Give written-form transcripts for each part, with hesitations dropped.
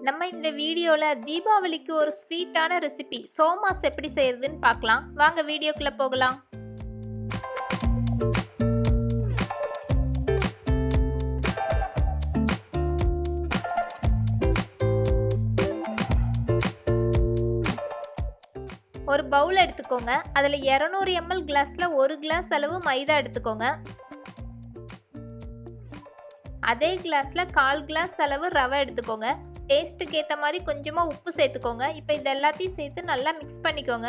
நம்ம இந்த வீடியோல தீபாவளிக்கு ஒரு ஸ்வீட்டான ரெசிபி சோமாஸ் எப்படி செய்யறதுன்னு பார்க்கலாம். வாங்க வீடியோக்குள்ள போகலாம். ஒரு பவுல் எடுத்துக்கோங்க. அதில் 200 ml கிளாஸ்ல 1 கிளாஸ் அளவு மைதா எடுத்துக்கோங்க. அதே கிளாஸ்ல 1/4 கிளாஸ் அளவு ரவை எடுத்துக்கோங்க. டேஸ்ட்டுக்கு ஏற்ற மாதிரி கொஞ்சமாக உப்பு சேர்த்துக்கோங்க. இப்போ இது எல்லாத்தையும் சேர்த்து நல்லா மிக்ஸ் பண்ணிக்கோங்க.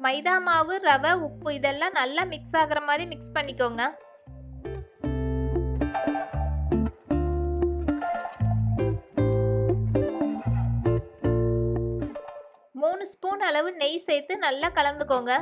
மைதா மாவு, ரவை, உப்பு இதெல்லாம் நல்லா மிக்ஸ் ஆகிற மாதிரி மிக்ஸ் பண்ணிக்கோங்க. மூணு ஸ்பூன் அளவு நெய் சேர்த்து நல்லா கலந்துக்கோங்க.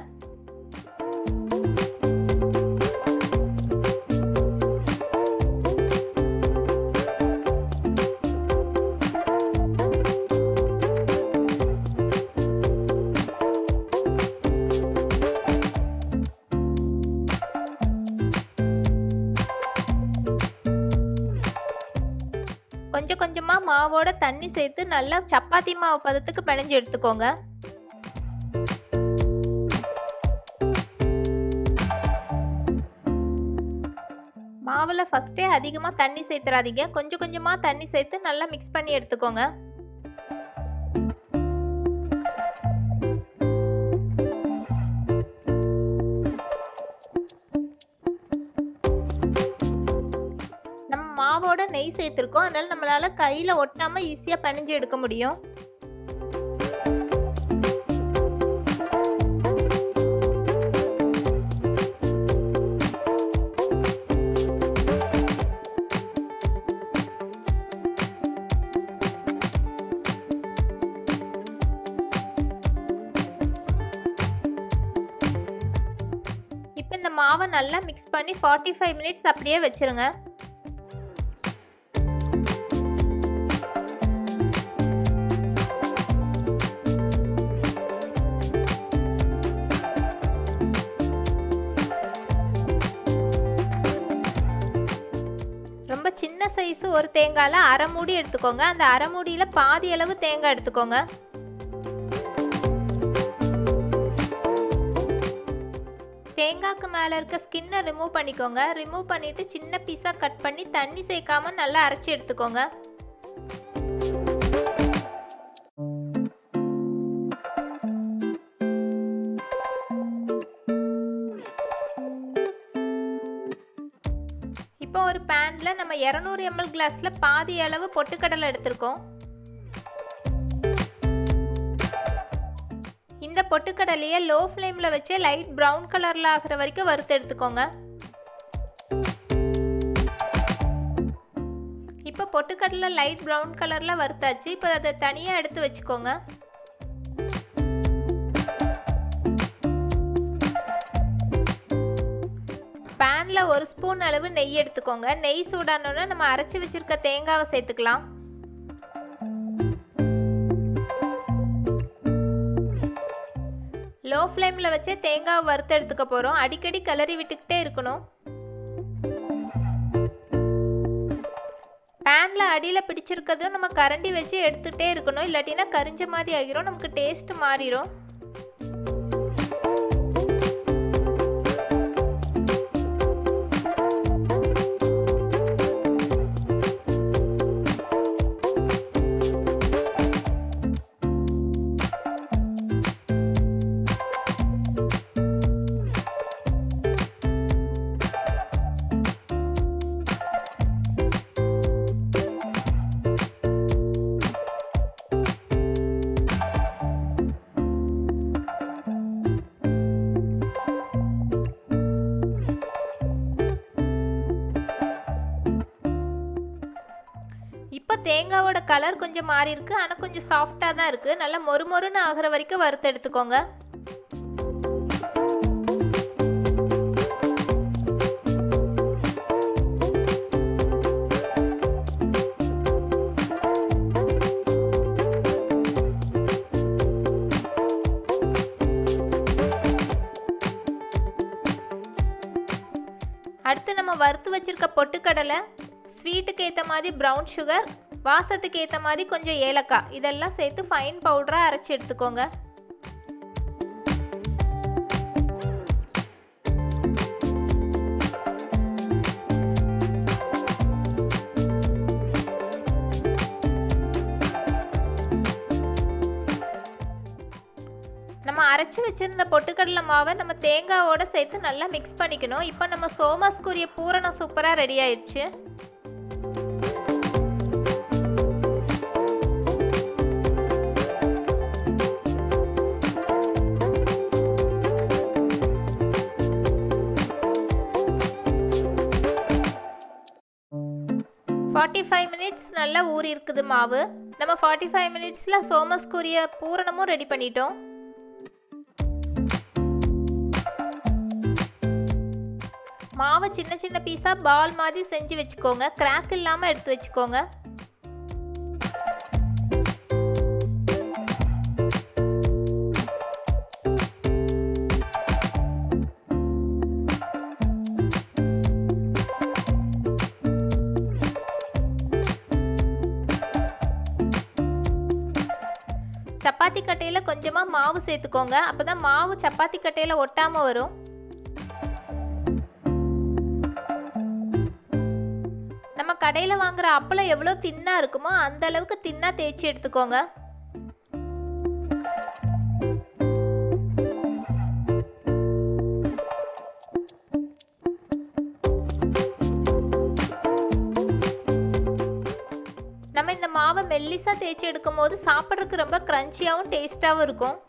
கொஞ்சம் கொஞ்சமா மாவோட தண்ணி சேர்த்து நல்லா சப்பாத்தி மாவு பதத்துக்கு பிணைஞ்சு எடுத்துக்கோங்க. மாவுல ஃபர்ஸ்டே அதிகமா தண்ணி சேர்த்துறாதீங்க. கொஞ்சம் கொஞ்சமா தண்ணி சேர்த்து நல்லா மிக்ஸ் பண்ணி எடுத்துக்கோங்க. மாவோட நெய் சேர்த்துருக்கோம், அதனால நம்மளால கையில் ஒட்டாம ஈஸியாக பிணைஞ்சு எடுக்க முடியும். இப்போ இந்த மாவை நல்லா மிக்ஸ் பண்ணி 45 மினிட்ஸ் அப்படியே வச்சிருங்க. ரொம்ப சின்ன சைஸு ஒரு தேங்காயில் அரை மூடி எடுத்துக்கோங்க. அந்த அரை மூடியில் பாதி அளவு தேங்காய் எடுத்துக்கோங்க. தேங்காய்க்கு மேலே இருக்க ஸ்கின்னை ரிமூவ் பண்ணிக்கோங்க. ரிமூவ் பண்ணிவிட்டு சின்ன பீஸாக கட் பண்ணி தண்ணி சேர்க்காம நல்லா அரைச்சி எடுத்துக்கோங்க. இப்போ ஒரு பேனில் நம்ம 200 ml கிளாஸில் பாதி அளவு பொட்டுக்கடலை எடுத்திருக்கோம். இந்த பொட்டுக்கடலையை லோ ஃப்ளேமில் வச்சு லைட் ப்ரௌன் கலரில் ஆகிற வரைக்கும் வறுத்து எடுத்துக்கோங்க. இப்போ பொட்டுக்கடலை லைட் ப்ரௌன் கலரில் வறுத்தாச்சு. இப்போ அதை தனியாக எடுத்து வச்சுக்கோங்க. பேனில் 1 ஸ்பூன் அளவு நெய் எடுத்துக்கோங்க. நெய் சூடானோன்னா நம்ம அரைச்சி வச்சிருக்க தேங்காவை சேர்த்துக்கலாம். லோ ஃப்ளேமில் வச்சே தேங்காவை வறுத்து எடுத்துக்க போகிறோம். அடிக்கடி கிளறி விட்டுக்கிட்டே இருக்கணும். பேனில் அடியில் பிடிச்சிருக்கிறதும் நம்ம கரண்டி வச்சு எடுத்துகிட்டே இருக்கணும். இல்லாட்டினா கரிஞ்ச மாதிரி ஆகிரும், நமக்கு டேஸ்ட் மாறிடும். இப்போ தேங்காவோட கலர் கொஞ்சம் மாறி இருக்கு, ஆனால் கொஞ்சம் சாஃப்டாக தான் இருக்குது. நல்லா மொறுமொறுன்னு ஆகிற வரைக்கும் வறுத்து எடுத்துக்கோங்க. அடுத்து நம்ம வறுத்து வச்சிருக்க பொட்டுக்கடலை ஸ்வீட்டுக்கு ஏற்ற மாதிரி ப்ரௌன் சுகர், வாசத்துக்கு ஏற்ற மாதிரி கொஞ்சம் ஏலக்காய் இதெல்லாம் சேர்த்து ஃபைன் பவுடராக அரைச்சி எடுத்துக்கோங்க. நம்ம அரைச்சி வச்சிருந்த பொட்டுக்கடலை மாவை நம்ம தேங்காவோட சேர்த்து நல்லா மிக்ஸ் பண்ணிக்கணும். இப்போ நம்ம சோமாஸ்குரிய பூரணம் சூப்பராக ரெடி ஆயிடுச்சு. ஃபார்ட்டி மினிட்ஸ் நல்லா ஊறி இருக்குது மாவு. நம்ம 45 மினிட்ஸில் சோமாஸ்குரிய பூரணமும் ரெடி பண்ணிட்டோம். மாவை சின்ன சின்ன பீஸாக பால் மாதிரி செஞ்சு வச்சுக்கோங்க. கிராக் இல்லாமல் எடுத்து வச்சுக்கோங்க. சப்பாத்தி கட்டையில் கொஞ்சமாக மாவு சேர்த்துக்கோங்க. அப்போ தான் மாவு சப்பாத்தி கட்டையில் ஒட்டாமல் வரும். நம்ம கடையில் வாங்குற அப்பளம் எவ்வளோ தின்னாக இருக்குமோ அந்த அளவுக்கு தின்னாக தேய்ச்சி எடுத்துக்கோங்க. நம்ம இந்த மாவை மெல்லிசாக தேய்ச்சி எடுக்கும் போது சாப்பிட்றதுக்கு ரொம்ப க்ரன்ச்சியாகவும் டேஸ்ட்டாகவும் இருக்கும்.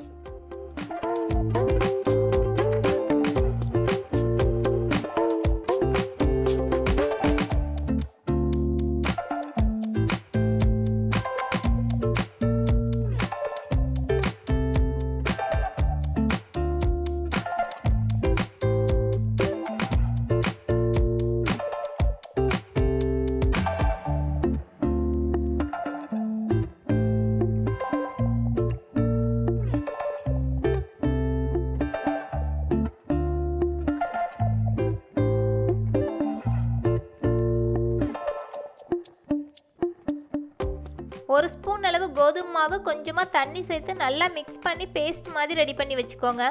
ஒரு ஸ்பூன் அளவு கோதுமை மாவு கொஞ்சமாக தண்ணி சேர்த்து நல்லா மிக்ஸ் பண்ணி பேஸ்ட் மாதிரி ரெடி பண்ணி வச்சுக்கோங்க.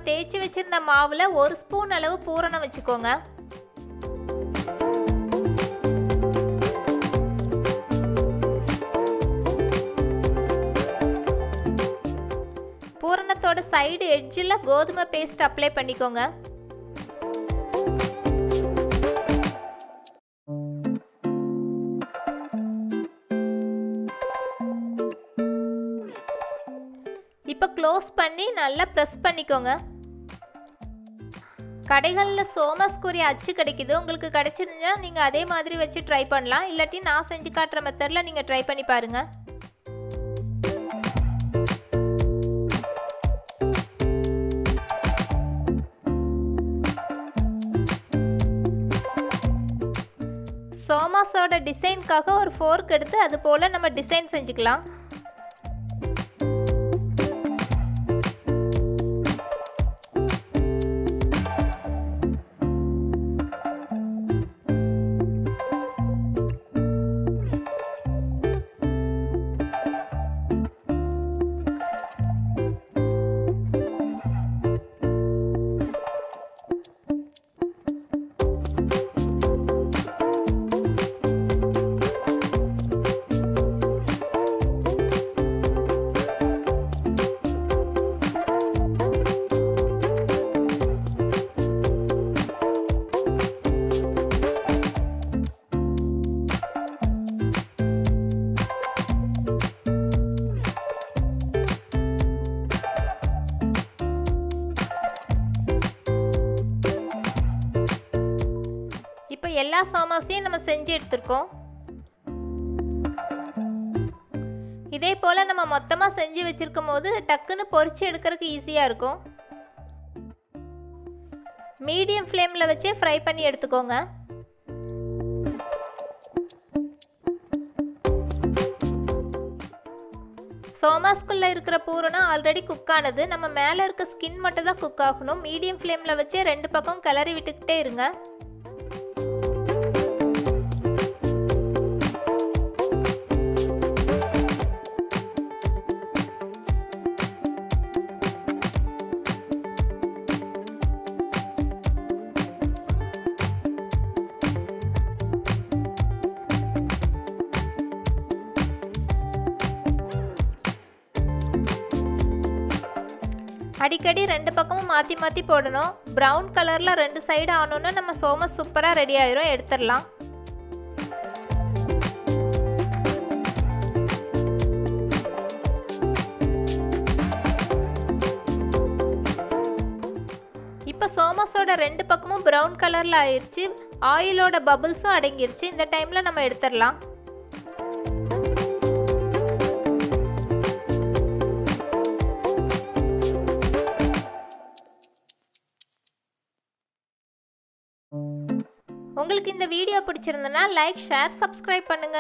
தேய்ச்சி வச்சிருந்த மாவுல ஒரு ஸ்பூன் அளவு பூரணம் வச்சுக்கோங்க. பூரணத்தோட சைடு எட்ஜில் கோதுமை பேஸ்ட் அப்ளை பண்ணிக்கோங்க. இப்போ க்ளோஸ் பண்ணி நல்லா ப்ரெஸ் பண்ணிக்கோங்க. கடைகளில் சோமாஸ்குரிய அச்சு கிடைக்குது. உங்களுக்கு கிடைச்சிருந்தா நீங்கள் அதே மாதிரி வச்சு ட்ரை பண்ணலாம். இல்லாட்டி நான் செஞ்சு காட்டுற மெத்தடில் நீங்கள் ட்ரை பண்ணி பாருங்கள். சோமாஸோட டிசைனுக்காக ஒரு ஃபோர்க் எடுத்து அது போல் நம்ம டிசைன் செஞ்சுக்கலாம். எல்லா சோமாஸையும் நம்ம செஞ்சு எடுத்துருக்கோம். இதே போல் நம்ம மொத்தமாக செஞ்சு வச்சுருக்கும் போது டக்குன்னு பொரிச்சு எடுக்கிறதுக்கு ஈஸியாக இருக்கும். மீடியம் ஃப்ளேமில் வச்சே ஃப்ரை பண்ணி எடுத்துக்கோங்க. சோமாஸ்குள்ளே இருக்கிற பூரணம் ஆல்ரெடி குக் ஆனது. நம்ம மேலே இருக்க ஸ்கின் மட்டும் தான் குக் ஆகணும். மீடியம் ஃப்ளேமில் வச்சே 2 பக்கம் கிளறி விட்டுக்கிட்டே இருங்க. அடிக்கடி 2 பக்கமும் மாற்றி மாற்றி போடணும். ப்ரௌன் கலரில் 2 சைடு ஆனோன்னு நம்ம சோமஸ் சூப்பராக ரெடி ஆயிரும். எடுத்துடலாம். இப்போ சோமஸோட 2 பக்கமும் ப்ரௌன் கலரில் ஆயிடுச்சு. ஆயிலோட பபிள்ஸும் அடங்கிருச்சு. இந்த டைமில் நம்ம எடுத்துடலாம். உங்களுக்கு இந்த வீடியோ பிடிச்சிருந்தனா லைக், ஷேர், சப்ஸ்கிரைப் பண்ணுங்க.